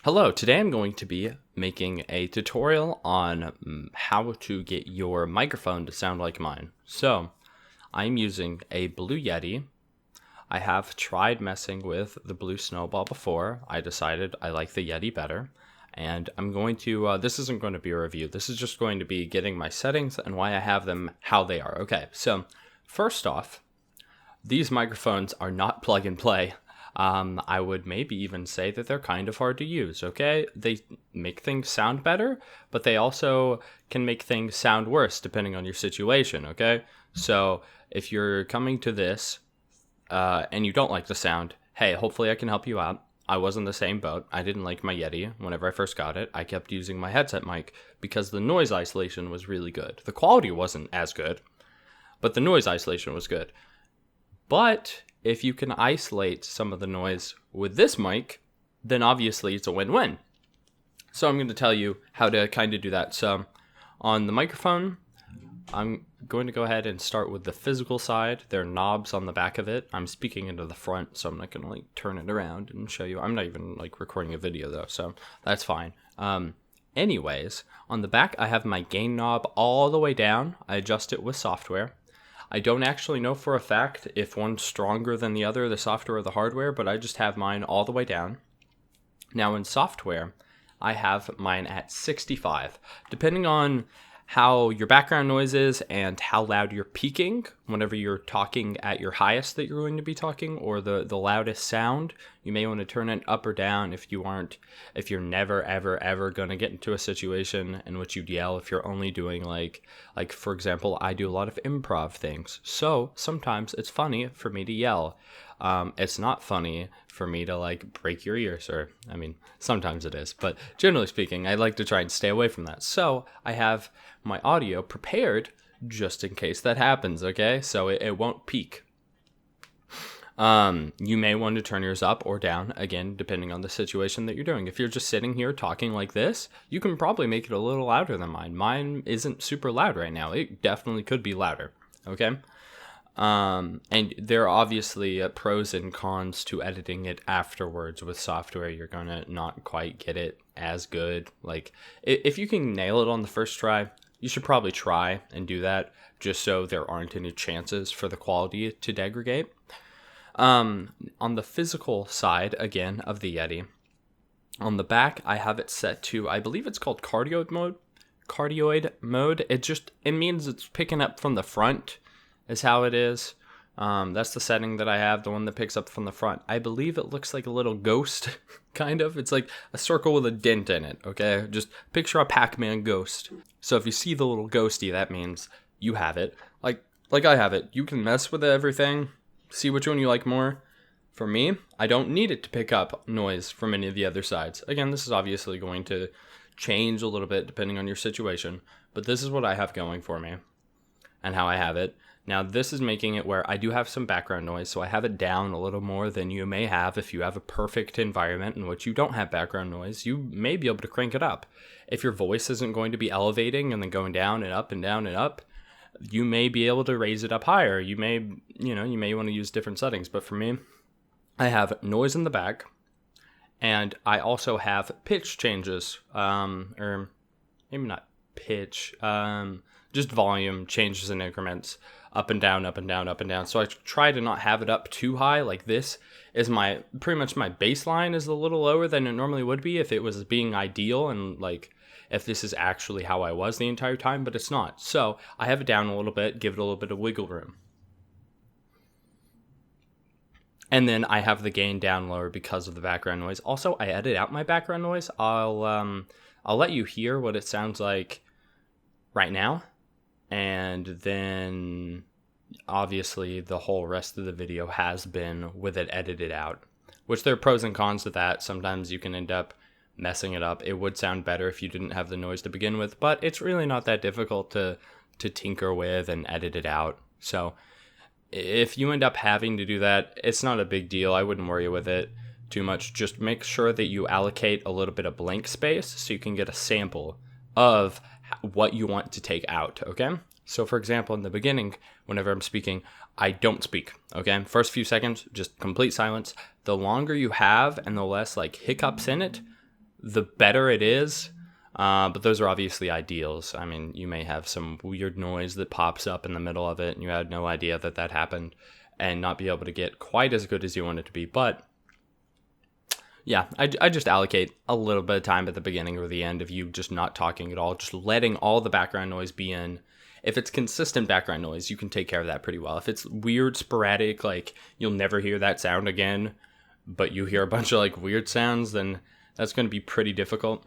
Hello, today I'm going to be making a tutorial on how to get your microphone to sound like mine. So, I'm using a Blue Yeti. I have tried messing with the Blue Snowball before. I decided I like the Yeti better. And I'm going to, this isn't going to be a review. This is just going to be getting my settings and why I have them how they are. Okay, so first off, these microphones are not plug and play. I would maybe even say that they're kind of hard to use, okay? They make things sound better, but they also can make things sound worse depending on your situation, okay? So if you're coming to this and you don't like the sound, hey, hopefully I can help you out. I was in the same boat. I didn't like my Yeti whenever I first got it. I kept using my headset mic because the noise isolation was really good. The quality wasn't as good, but the noise isolation was good. But if you can isolate some of the noise with this mic, then obviously it's a win-win. So I'm going to tell you how to kind of do that. So on the microphone, I'm going to go ahead and start with the physical side. There are knobs on the back of it. I'm speaking into the front, so I'm not going to turn it around and show you. I'm not even recording a video though, so that's fine. Anyways, on the back, I have my gain knob all the way down. I adjust it with software. I don't actually know for a fact if one's stronger than the other, the software or the hardware, but I just have mine all the way down. Now in software, I have mine at 65. Depending on how your background noise is and how loud you're peaking whenever you're talking at your highest that you're going to be talking, or the loudest sound, you may want to turn it up or down if you're never ever going to get into a situation in which you'd yell if you're only doing like for example, I do a lot of improv things, so sometimes it's funny for me to yell. It's not funny for me to break your ears, or I mean, sometimes it is, but generally speaking, I like to try and stay away from that. So I have my audio prepared just in case that happens, okay? So it won't peak. You may want to turn yours up or down, again, depending on the situation that you're doing. If you're just sitting here talking like this, you can probably make it a little louder than mine. Mine isn't super loud right now. It definitely could be louder, okay? And there are obviously pros and cons to editing it afterwards with software. You're gonna not quite get it as good. If you can nail it on the first try, you should probably try and do that, just so there aren't any chances for the quality to degrade. On the physical side, again, of the Yeti, on the back, I have it set to, I believe it's called cardioid mode. It means it's picking up from the front, is how it is. That's the setting that I have, the one that picks up from the front. I believe it looks like a little ghost, kind of. It's like a circle with a dent in it, okay? Just picture a Pac-Man ghost. So if you see the little ghosty, that means you have it. Like I have it. You can mess with everything, see which one you like more. For me, I don't need it to pick up noise from any of the other sides. Again, this is obviously going to change a little bit depending on your situation, but this is what I have going for me and how I have it. Now, this is making it where I do have some background noise, so I have it down a little more than you may have if you have a perfect environment in which you don't have background noise. You may be able to crank it up. If your voice isn't going to be elevating and then going down and up and down and up, you may be able to raise it up higher. You may want to use different settings, but for me, I have noise in the back, and I also have pitch changes, or maybe not pitch, just volume changes in increments, up and down, up and down, up and down. So I try to not have it up too high. Like this is pretty much my baseline is a little lower than it normally would be if it was being ideal and if this is actually how I was the entire time, but it's not. So I have it down a little bit, give it a little bit of wiggle room. And then I have the gain down lower because of the background noise. Also, I edit out my background noise. I'll let you hear what it sounds like right now. And then obviously the whole rest of the video has been with it edited out, which there are pros and cons to that. Sometimes you can end up messing it up. It would sound better if you didn't have the noise to begin with, but it's really not that difficult to tinker with and edit it out. So if you end up having to do that, it's not a big deal. I wouldn't worry with it too much. Just make sure that you allocate a little bit of blank space so you can get a sample of what you want to take out, okay? So for example, in the beginning, whenever I'm speaking, I don't speak, okay? First few seconds, just complete silence. The longer you have and the less hiccups in it, the better it is. But those are obviously ideals. I mean, you may have some weird noise that pops up in the middle of it and you had no idea that happened and not be able to get quite as good as you want it to be. But yeah, I just allocate a little bit of time at the beginning or the end of you just not talking at all, just letting all the background noise be in. If it's consistent background noise, you can take care of that pretty well. If it's weird, sporadic, like you'll never hear that sound again, but you hear a bunch of like weird sounds, then that's going to be pretty difficult.